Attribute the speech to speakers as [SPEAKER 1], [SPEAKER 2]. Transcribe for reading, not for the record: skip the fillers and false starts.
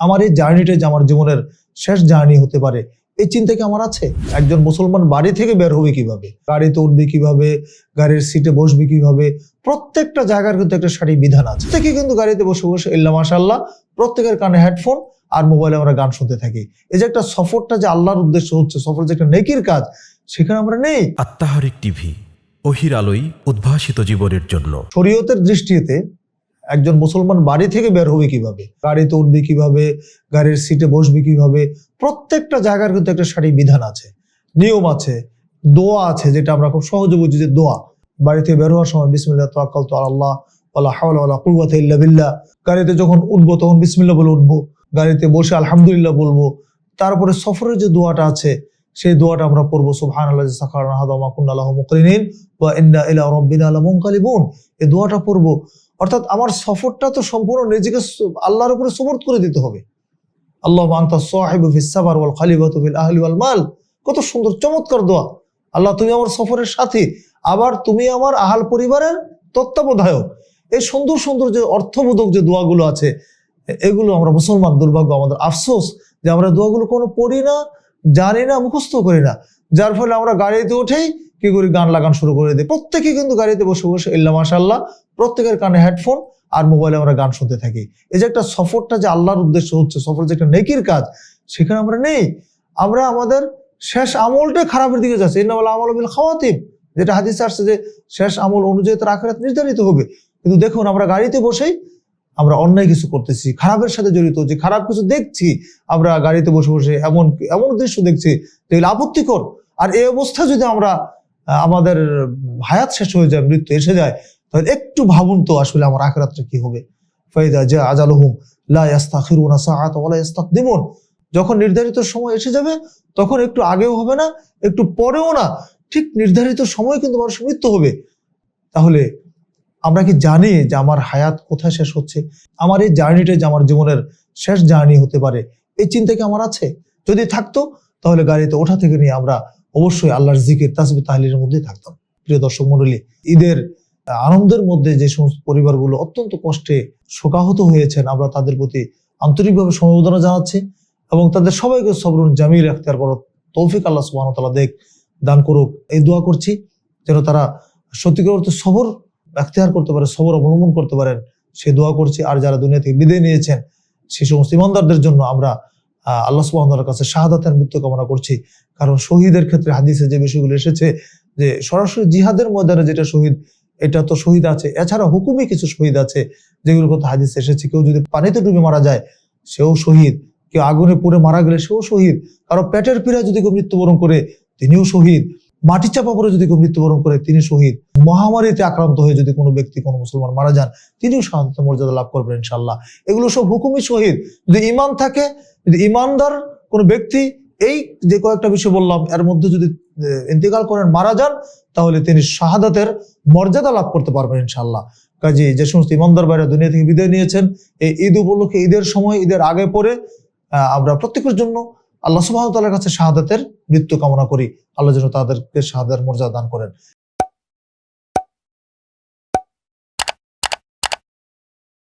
[SPEAKER 1] আমার এই জার্নিটা যে আমার জীবনের শেষ জার্নি হতে পারে, এই চিন্তা কি আমার আছে? একজন মুসলমান বাড়ি থেকে বের হবে কিভাবে, গাড়িতে উঠবে কিভাবে, গাড়ির সিটে বসবে কিভাবে, প্রত্যেকটা জায়গার কিন্তু একটা সঠিক বিধান আছে। প্রত্যেকে কিন্তু গাড়িতে বসে বসে ইল্লা মাশাআল্লাহ প্রত্যেকের কানে হেডফোন আর মোবাইলে আমরা গান শুনতে থাকি। এই যে একটা সফরটা যে আল্লাহর উদ্দেশ্য হচ্ছে, সফর যে একটা নেকির কাজ, সেখানে আমরা নেই।
[SPEAKER 2] আত্মাহারিক টিভি, ওহির আলোয় উদ্ভাসিত জীবনের জন্য।
[SPEAKER 1] শরীয়তের দৃষ্টিতে একজন মুসলমান বাড়ি থেকে বের হবে কিভাবে, গাড়িতে উঠবে কিভাবে, গাড়ির সিটে বসবে কিভাবে, প্রত্যেকটা জায়গার কিন্তু একটা সঠিক বিধান আছে, নিয়ম আছে, দোয়া আছে, যেটা আমরা খুব সহজে বুঝি যে দোয়া। বাড়ি থেকে বের হওয়ার সময় বিসমিল্লাহ তাওয়াক্কালতু আলাল্লাহ ওয়ালা হাওলা ওয়ালা কুওয়াতা ইল্লা বিল্লাহ। গাড়িতে যখন উঠবো তখন বিসমিল্লাহ বলে উঠবো, গাড়িতে বসে আলহামদুলিল্লাহ বলবো। তারপরে সফরের যে দোয়াটা আছে সেই দোয়াটা আমরা পড়বো, সুবহানাল্লাযী সাখারানা হাযা ওয়া মা কুন্না লাহু মুকরিনিন ওয়া ইন্না ইলা রাব্বিনা লামুনকালিবুন। এই দোয়াটা পড়বো। অর্থাৎ আমার সফরটা তো সম্পূর্ণ নিজেকে আল্লাহর উপরে সুপর্দ করে দিতে হবে। আল্লাহুম্মা আনতাস সাহিবু ফিস সাফার ওয়াল খলিফাতু ফিল আহলি ওয়াল মাল। কত সুন্দর চমৎকার দোয়া। আল্লাহ তুমি আমার সফরের সাথী, আবার তুমি আমার আহাল পরিবারের তত্ত্বাবধায়ক। এই সুন্দর সুন্দর যে অর্থবোধক যে দোয়াগুলো আছে, এগুলো আমরা মুসলমান, দুর্ভাগ্য আমাদের, আফসোস যে আমরা দোয়াগুলো কোনো পড়ি না, জানি না, মুখস্থ করি না। যার ফলে আমরা গাড়িতে উঠেই কি করি, গান লাগান শুরু করে দিই। প্রত্যেকে কিন্তু গাড়িতে বসে বসে ইল্লা মাশাআল্লাহ প্রত্যেকের কানে হেডফোন আর মোবাইলে আমরা গান শুনতে থাকি। এই যে একটা সফরটা যে আল্লাহর উদ্দেশ্য হচ্ছে, সফর যে একটা নেকির কাজ, সেখানে আমরা নেই। আমরা আমাদের শেষ আমলটা খারাপের দিকে যাচ্ছে। ইন্নামাল আমালু বিল খাওয়াতিম, যেটা হাদিসে আসছে যে শেষ আমল অনুযায়ী তার আখিরাত নির্ধারিত হবে। কিন্তু দেখুন, আমরা গাড়িতে বসেই আমরা অন্যায় কিছু করতেছি, খারাপের সাথে জড়িত হচ্ছি, খারাপ কিছু দেখছি। আমরা গাড়িতে বসে বসে এমন এমন দৃশ্য দেখছি যেগুলো আপত্তিকর। আর এই অবস্থা যদি আমরা আমাদের হায়াত শেষ হয়ে যায়, মৃত্যু এসে যায়, তাহলে একটু ভাবুন তো আসলে আমার আখিরাতটা কি হবে। ফাইদা জা আজালুহুম লা ইস্তাখিরুনা সাআতা ওয়া লা ইস্তাকদিমুন। যখন নির্ধারিত সময় এসে যাবে, তখন একটু আগেও হবে না, একটু পরেও না, ঠিক নির্ধারিত সময় কিন্তু মানুষের মৃত্যু হবে। তাহলে আমরা কি জানি যে আমার হায়াত কোথায় শেষ হচ্ছে? আমার এই জার্নিটা যে আমার জীবনের শেষ জার্নি হতে পারে, এই চিন্তা কি আমার আছে? যদি থাকতো তাহলে গাড়িতে ওঠা থেকে নিয়ে আমরা অবশ্যই আল্লাহর জিকির, তাসবিহ, তাহলিলের মধ্যেই থাকতাম। প্রিয় দর্শক মণ্ডলী, ঈদের আনন্দের মধ্যে যে সমস্ত পরিবারগুলো অত্যন্ত কষ্টে শোকাহত হয়েছেন, আমরা তাদের প্রতি আন্তরিকভাবে সমবেদনা জানাচ্ছি এবং তাদের সবাইকে সবরুন জামিল এখতিয়ার করার তৌফিক আল্লাহ সুবহানাহু ওয়া তাআলা দান করুক, এই দোয়া করছি, যেন তারা সত্যিকার অর্থে সবর এখতিয়ার করতে পারে, সবর অবলম্বন করতে পারেন, সে দোয়া করছি। আর যারা দুনিয়া থেকে বিদায় নিয়েছেন, সেই সমস্ত ইমানদারদের জন্য আমরা আল্লাহ সুবহানাহু ওয়া তাআলার কাছে শাহাদাতের মৃত্যু কামনা করছি। কারণ শহীদের ক্ষেত্রে হাদিসে যে বিষয়গুলো এসেছে, যে সরাসরি জিহাদের ময়দানে যেটা শহীদ, এটা তো শহীদ আছে, এছাড়া হুকুমি কিছু শহীদ আছে যেগুলোর কথা হাদিসে এসেছে। কেউ যদি পানিতে ডুবে মারা যায়, সেও শহীদ। কেউ আগুনে পুড়ে মারা গেলে সেও শহীদ। কারো পেটের পীড়ায় যদি কেউ মৃত্যুবরণ করে, তিনিও শহীদ। মাটি চাপা পড়ে যদি কেউ মৃত্যুবরণ করে, তিনি শহীদ। মহামারীতে আক্রান্ত হয়ে যদি কোনো ব্যক্তি, কোনো মুসলমান মারা যান, তিনিও শাহাদাতের মর্যাদা লাভ করবেন ইনশাআল্লাহ। এগুলো সব হুকুমি শহীদ। যদি ঈমান থাকে, যদি ঈমানদার কোনো ব্যক্তি এই যে কয়েকটা বিষয় বললাম এর মধ্যে যদি ইন্তেকাল করেন, মারা যান, তাহলে তিনি শাহাদাতের মর্যাদা লাভ করতে পারবেন ইনশাআল্লাহ। কাজে যে সমস্ত ঈমানদার ভাইরা দুনিয়া থেকে বিদায় নিয়েছেন, এই ঈদ উপলক্ষে, ঈদের সময়, ঈদের আগে পরে আমরা প্রত্যেকের জন্য আল্লাহ সুবহানাহু ওয়া তাআলার কাছে শাহাদাতের মৃত্যু কামনা করি। আল্লাহ যেন তাদেরকে শাহাদাতের মর্যাদা দান করেন।